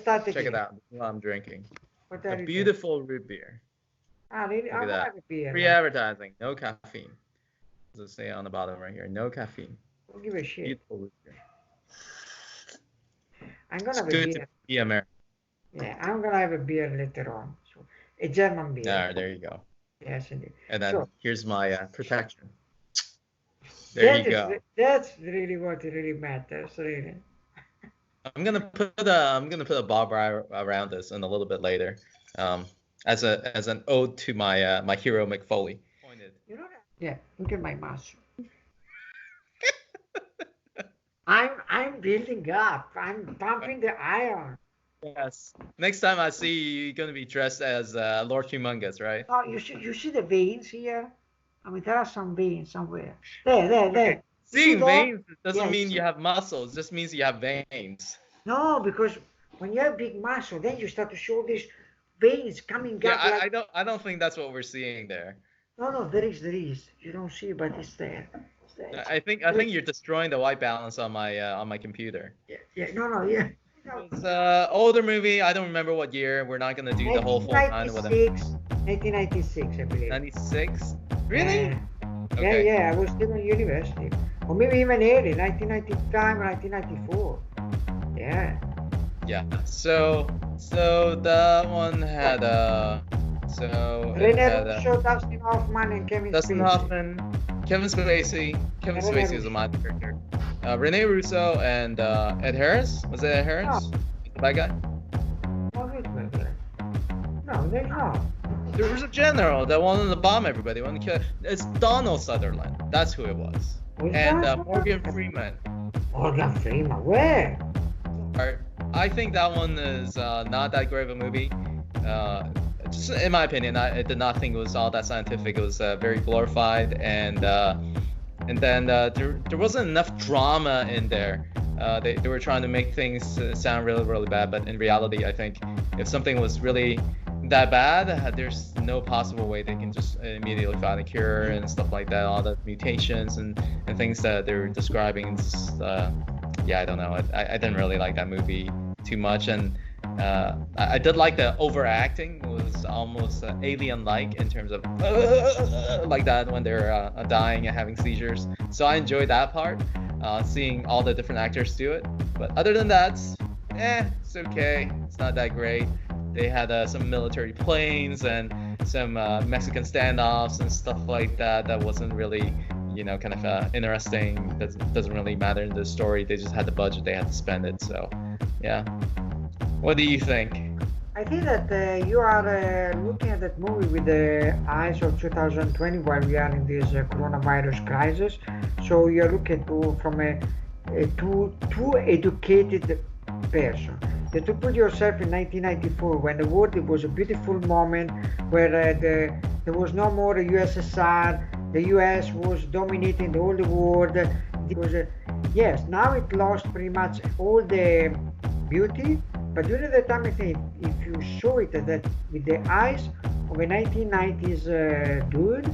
start Check again. it out. What I'm drinking. What A are you doing? beautiful root beer. Really? Look I at want to that. have a beer Free now. advertising. No caffeine. Does it say on the bottom right here? No caffeine. Don't give a shit. Beautiful root beer. I'm gonna It's have a good to beer. be American. Yeah, I'm gonna have a beer later on. So, a German beer. There you go. Yes, indeed. And then So here's my protection. There you go. that's really what really matters, really. I'm gonna put a bob around this and a little bit later, as an ode to my my hero McFoley. You know that? Yeah, look at my muscle. I'm building up. I'm pumping the iron. Yes. Next time I see you, you're gonna be dressed as Lord Humongous, right? Oh, you see the veins here? I mean, there are some veins somewhere. There. Okay. Seeing veins doesn't Yes. mean you have muscles. It just means you have veins. No, because when you have big muscle, then you start to show these veins coming up. Yeah, I don't think that's what we're seeing there. No, there is. You don't see, but it's there. I think you're destroying the white balance on my computer. Yeah. It's an older movie. I don't remember what year. We're not gonna do the whole full time with them. 1996, I believe. 96? Really? Okay. Yeah. I was still in university, or maybe even early, 1995 or 1994. Yeah. Yeah. So that one had Rene Russo, Dustin Hoffman, and Kevin Spacey. Kevin Spacey is a minor character. Rene Russo and Ed Harris. Was it Ed Harris? The bad guy? No, there's not. There was a general that wanted to bomb everybody. It's Donald Sutherland. That's who it was. And Morgan Freeman. Morgan Freeman, where? I think that one is not that great of a movie. Just in my opinion, I did not think it was all that scientific. It was very glorified, and then there wasn't enough drama in there. They were trying to make things sound really, really bad, but in reality, I think if something was really that bad, there's no possible way they can just immediately find a cure and stuff like that. All the mutations and things that they were describing. I don't know. I didn't really like that movie too much, and I did like the overacting. It was almost alien-like in terms of like that when they're dying and having seizures. So I enjoyed that part, seeing all the different actors do it. But other than that, it's okay. It's not that great. They had some military planes and some Mexican standoffs and stuff like that. That wasn't really, kind of interesting. Doesn't really matter in the story. They just had the budget. They had to spend it. So, yeah. What do you think? I think that you are looking at that movie with the eyes of 2020 while we are in this coronavirus crisis. So you're looking from a too educated person. You have to put yourself in 1994 when the world, it was a beautiful moment where there was no more the USSR. The US was dominating the whole world. It was yes, now it lost pretty much all the beauty. But during the time, I think if you show it that with the eyes of a 1990s dude,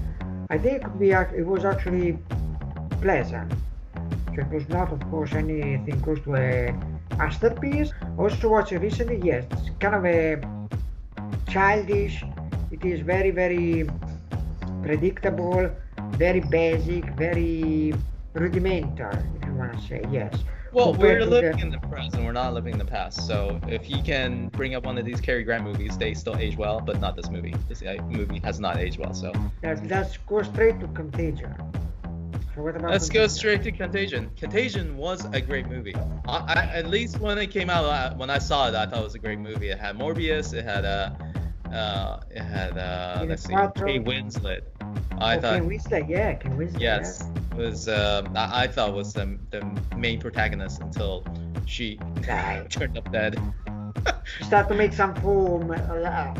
I think it was actually pleasant. So it was not, of course, anything close to a masterpiece. Also watching recently, yes, it's kind of a childish. It is very, very predictable, very basic, very rudimentary, if you want to say, yes. Well, we're living in the present, we're not living in the past. So if you can bring up one of these Cary Grant movies, they still age well, but not this movie. This movie has not aged well, so. Let's go straight to Contagion. So what about Let's go straight to Contagion. Contagion was a great movie. At least when it came out, when I saw it, I thought it was a great movie. It had Morbius, it had let's see, Kate Winslet. Kate Winslet. Yes, it was. I thought was the main protagonist until she turned up dead. She started to make some foam. I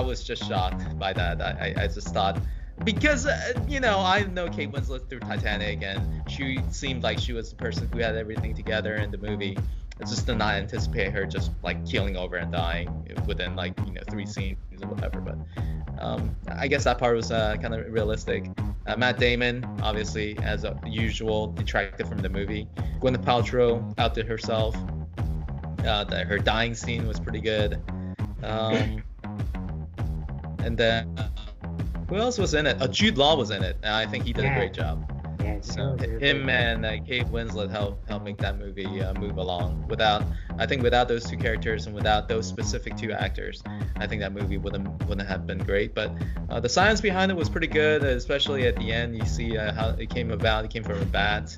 was just shocked by that. I just thought, because I know Kate Winslet through Titanic, and she seemed like she was the person who had everything together in the movie. I just did not anticipate her just like keeling over and dying within 3 scenes or whatever. But I guess that part was kind of realistic. Matt Damon, obviously, as usual, detracted from the movie. Gwyneth Paltrow outdid herself. Her dying scene was pretty good. Um, and then who else was in it? Jude Law was in it, and I think he did a great job. Yeah, So him and Kate Winslet help make that movie move along. Without those two characters and without those specific two actors, I think that movie wouldn't have been great. But the science behind it was pretty good, especially at the end. You see how it came about. It came from a bat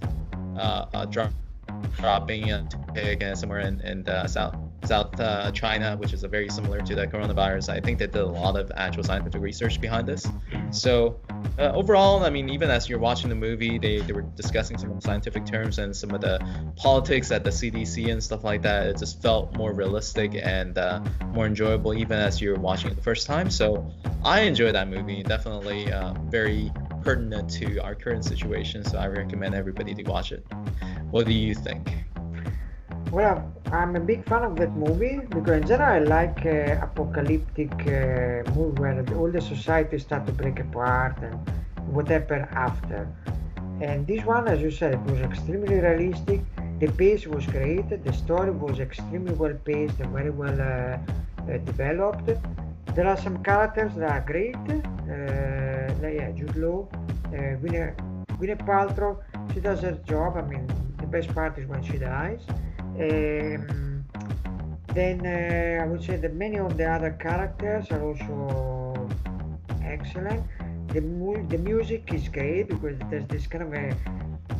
dropping a pig somewhere in South China, which is very similar to the coronavirus. I think they did a lot of actual scientific research behind this. So overall, I mean, even as you're watching the movie, they were discussing some of the scientific terms and some of the politics at the CDC and stuff like that. It just felt more realistic and more enjoyable even as you're watching it the first time. So I enjoyed that movie. Definitely very pertinent to our current situation. So I recommend everybody to watch it. What do you think? Well, I'm a big fan of that movie because in general I like apocalyptic movie where all the society start to break apart and what happened after. And this one, as you said, it was extremely realistic. The pace was great. The story was extremely well paced and very well developed. There are some characters that are great. Jude Law, Gwyneth Paltrow. She does her job. I mean, the best part is when she dies. Then I would say that many of the other characters are also excellent. The music is great because there's this kind of a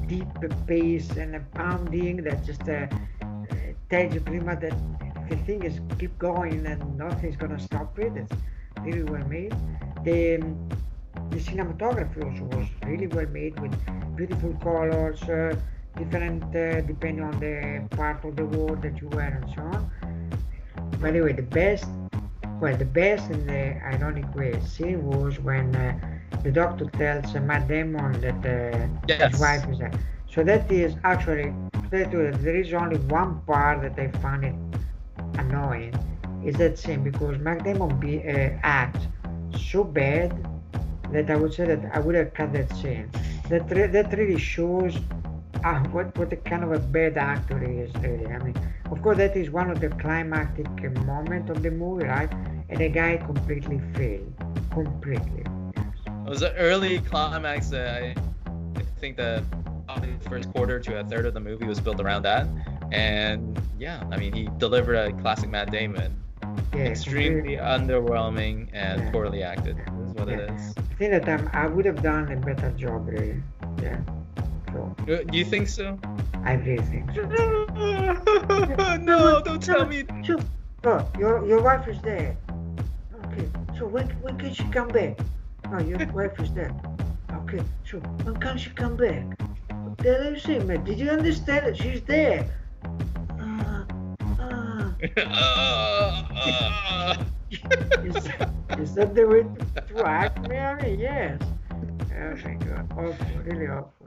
deep bass and a pounding that just tells you pretty much that the thing is keep going and nothing's gonna stop it. It's really well made. The cinematography also was really well made with beautiful colors. Different depending on the part of the world that you were and so on. By the way, the best in the ironic way scene was when the doctor tells Matt Damon that his wife is there. So that is actually, there is only one part that I find it annoying, is that scene because Matt Damon acts so bad that I would say that I would have cut that scene. That really shows what a kind of a bad actor he is really. I mean, of course that is one of the climactic moment of the movie, right? And the guy completely failed. Completely. Yes. It was an early climax. I think the first quarter to a third of the movie was built around that. And yeah, I mean, he delivered a classic Matt Damon. Yeah, extremely underwhelming and poorly acted is what it is. I think that I would have done a better job really. Yeah. Do you think so? I really think so. No, don't tell me. So, your wife is dead. Okay, so when can she come back? Oh, your wife is dead. Okay, so when can she come back? What the hell are you saying, man? Did you understand that she's dead? Is that the way to act, Mary? Yes. Oh my God, awful, really awful.